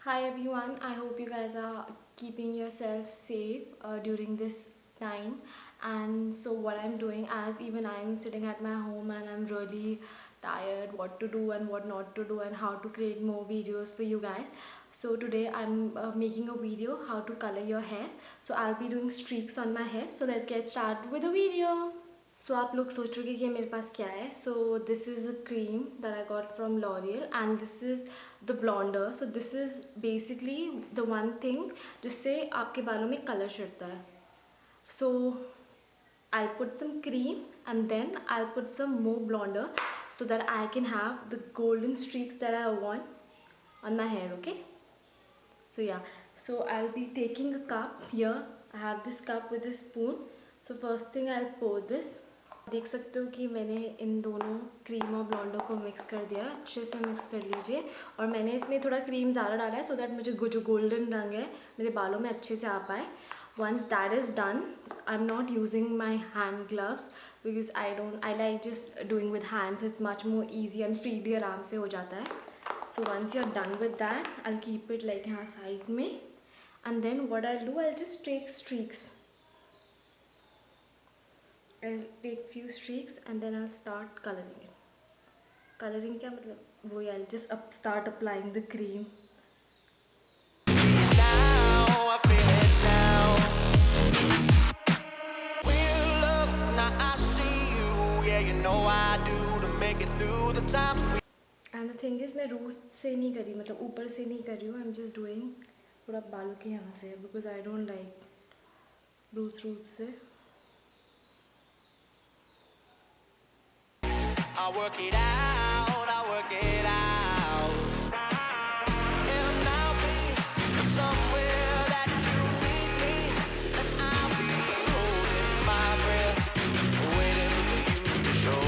Hi everyone, I hope you guys are keeping yourself safe during this time. And so what I'm doing, as even I'm sitting at my home and I'm really tired what to do and what not to do and how to create more videos for you guys. So today I'm making a video how to color your hair. So I'll be doing streaks on my hair. So let's get started with the video. So आप लोग सोचोगे कि मेरे पास क्या है. So this is a cream that I got from L'Oreal and this is the Blondor. So this is basically the one thing जिससे आपके बालों में कलर चढ़ता है. So I'll put some cream and then I'll put some more Blondor so that I can have the golden streaks that I want on my hair. Okay, so yeah, so I'll be taking a cup here. I have this cup with a spoon. So first thing I'll pour this. देख सकते हो कि मैंने इन दोनों cream और ब्लॉन्डो को mix कर दिया. अच्छे से मिक्स कर लीजिए. और मैंने इसमें थोड़ा क्रीम ज़्यादा डाला है सो दैट मुझे जो गोल्डन रंग है मेरे बालों में अच्छे से आ पाए. Once that is done, I'm not using my hand gloves because I like just doing with hands. It's much more easy and freely आराम से हो जाता है. So once you're done with that, I'll keep it like यहाँ side में. And then what I'll do, I'll just take streaks. I'll take few streaks and then I'll start coloring it. Coloring क्या मतलब वो I'll just start applying the cream. And the thing is मैं root से नहीं करी, मतलब ऊपर से नहीं कर रही हूँ. I'm just doing थोड़ा बालों के यहाँ से because I don't like route से. I work it out, I work it out. And I'll be somewhere that you need me. And I'll be holding my breath, waiting for you to show.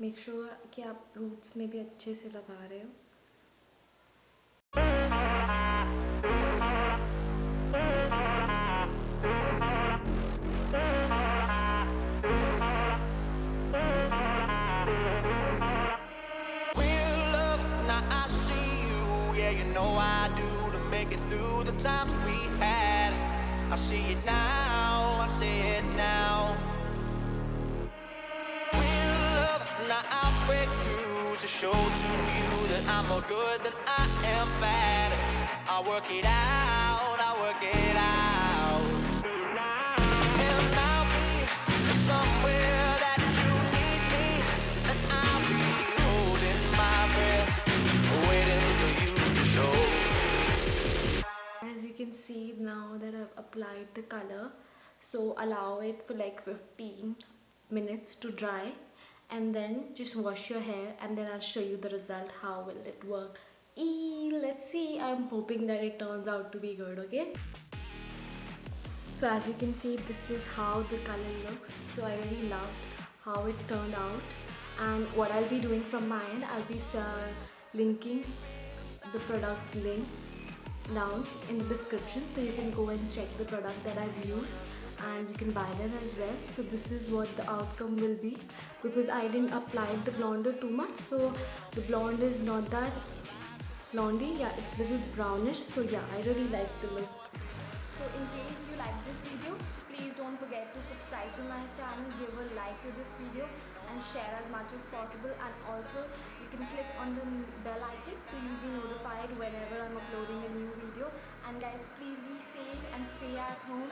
Make sure कि आप roots में भी अच्छे से लगा रहे हो. I do to make it through the times we had. I see it now, I see it now. Real love, now I'll break through to show to you that I'm more good than I am bad. I work it out, I work it out. And I'll be somewhere that you need me. And I'll be holding my breath, waiting for you to show. As you can see now that I've applied the color, so allow it for like 15 minutes to dry and then just wash your hair and then I'll show you the result. How will it work? Let's see. I'm hoping that it turns out to be good. Okay, so as you can see, this is how the color looks. So I really love how it turned out. And what I'll be doing from my end, I'll be linking the product's link down in the description so you can go and check the product that I've used and you can buy them as well. So this is what the outcome will be because I didn't apply the blonder too much, so the blonde is not that blondie. Yeah, it's a little brownish, so yeah, I really like the look. So in case you like this video, so please don't forget to subscribe to my channel, give a like to this video and share as much as possible, and also you can click on the bell icon so you'll be notified whenever I'm uploading a new video. And guys, please be safe and stay at home.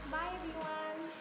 Bye everyone.